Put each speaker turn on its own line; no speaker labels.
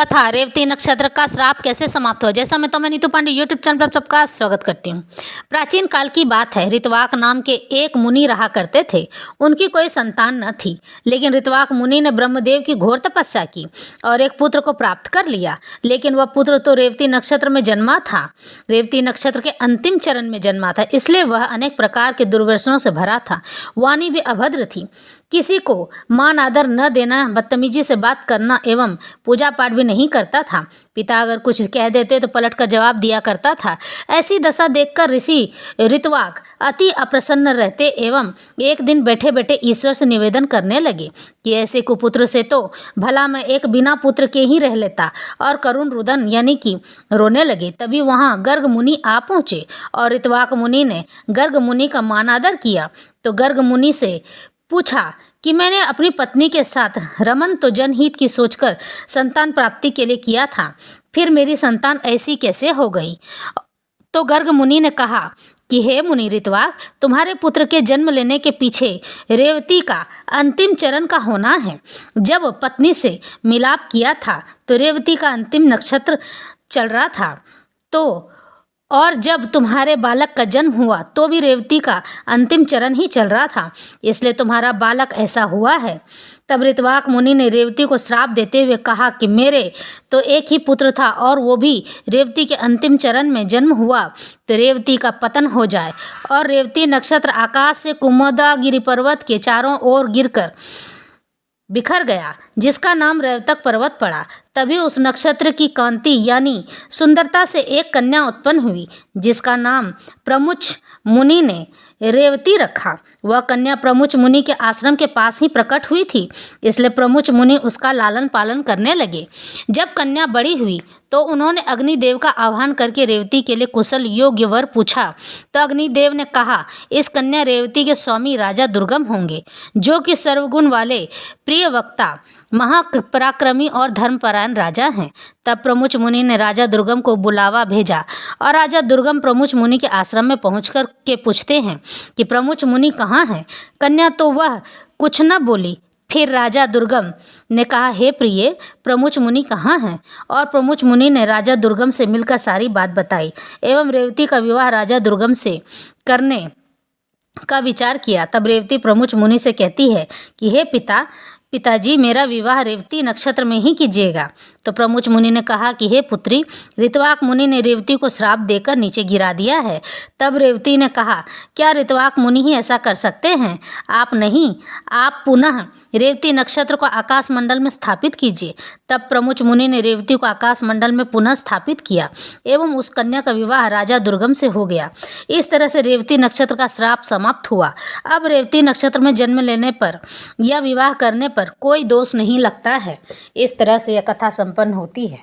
कथा रेवती नक्षत्र का श्राप कैसे समाप्त हुआ। जैसा मैं नीतू पांडे यूट्यूब चैनल पर सबका स्वागत करती हूँ। प्राचीन काल की बात है। ऋतवाक नाम के एक मुनि रहा करते थे। उनकी कोई संतान न थी, लेकिन ऋतवाक मुनि ने ब्रह्मदेव की घोर तपस्या की और एक पुत्र को प्राप्त कर लिया। लेकिन वह पुत्र तो रेवती नक्षत्र में जन्मा था, रेवती नक्षत्र के अंतिम चरण में जन्मा था, इसलिए वह अनेक प्रकार के दुर्व्यसनों से भरा था। वाणी भी अभद्र थी, किसी को मान आदर न देना, बदतमीजी से बात करना एवं पूजा पाठ भी नहीं करता था। पिता अगर कुछ कह देते तो पलट कर जवाब दिया करता था। ऐसी दशा देखकर ऋषि ऋतवाक अति अप्रसन्न रहते एवं एक दिन बैठे बैठे ईश्वर से निवेदन करने लगे कि ऐसे कुपुत्र से तो भला मैं एक बिना पुत्र के ही रह लेता, और करुण रुदन यानी कि रोने लगे। तभी वहाँ गर्ग मुनि आ पहुँचे और ऋतवाक मुनि ने गर्ग मुनि का मानादर किया तो गर्ग मुनि से पूछा कि मैंने अपनी पत्नी के साथ रमन तो जनहित की सोचकर संतान प्राप्ति के लिए किया था, फिर मेरी संतान ऐसी कैसे हो गई। तो गर्ग मुनि ने कहा कि हे मुनि ऋतवाक, तुम्हारे पुत्र के जन्म लेने के पीछे रेवती का अंतिम चरण का होना है। जब पत्नी से मिलाप किया था तो रेवती का अंतिम नक्षत्र चल रहा था, तो और जब तुम्हारे बालक का जन्म हुआ तो भी रेवती का अंतिम चरण ही चल रहा था, इसलिए तुम्हारा बालक ऐसा हुआ है। तब ऋतवाक मुनि ने रेवती को श्राप देते हुए कहा कि मेरे तो एक ही पुत्र था और वो भी रेवती के अंतिम चरण में जन्म हुआ तो रेवती का पतन हो जाए और रेवती नक्षत्र आकाश से कुमुदागिरी पर्वत के चारों ओर गिरकर बिखर गया, जिसका नाम रेवतक पर्वत पड़ा। तभी उस नक्षत्र की कांति यानी सुंदरता से एक कन्या उत्पन्न हुई, जिसका नाम प्रमुच मुनि ने रेवती रखा। वह कन्या प्रमुच मुनि के आश्रम के पास ही प्रकट हुई थी, इसलिए प्रमुच मुनि उसका लालन पालन करने लगे। जब कन्या बड़ी हुई तो उन्होंने अग्निदेव का आह्वान करके रेवती के लिए कुशल योग्य वर पूछा। तो अग्निदेव ने कहा, इस कन्या रेवती के स्वामी राजा दुर्गम होंगे, जो कि सर्वगुण वाले प्रिय वक्ता, महापराक्रमी और धर्मपरायण राजा हैं। तब प्रमुच मुनि ने राजा दुर्गम को बुलावा भेजा और राजा दुर्गम प्रमुच मुनि के आश्रम में पहुंचकर के पूछते हैं कि प्रमुच मुनि कहाँ हैं। कन्या तो वह कुछ न बोली। फिर राजा दुर्गम ने कहा, हे प्रिय, प्रमुच मुनि कहाँ हैं। और प्रमुच मुनि ने राजा दुर्गम से मिलकर सारी बात बताई एवं रेवती का विवाह राजा दुर्गम से करने का विचार किया। तब रेवती प्रमुच मुनि से कहती है कि हे पिताजी, मेरा विवाह रेवती नक्षत्र में ही कीजिएगा। तो प्रमुच मुनि ने कहा कि हे पुत्री, ऋतवाक मुनि ने रेवती को श्राप देकर नीचे गिरा दिया है। तब रेवती ने कहा, क्या ऋतवाक मुनि ही ऐसा कर सकते हैं? आप नहीं, आप पुनः रेवती नक्षत्र को आकाश मंडल में स्थापित कीजिए। तब प्रमुच मुनि ने रेवती को आकाश मंडल में पुनः स्थापित किया एवं उस कन्या का विवाह राजा दुर्गम से हो गया। इस तरह से रेवती नक्षत्र का श्राप समाप्त हुआ। अब रेवती नक्षत्र में जन्म लेने पर या विवाह करने पर कोई दोष नहीं लगता है। इस तरह से यह कथा संपन्न होती है।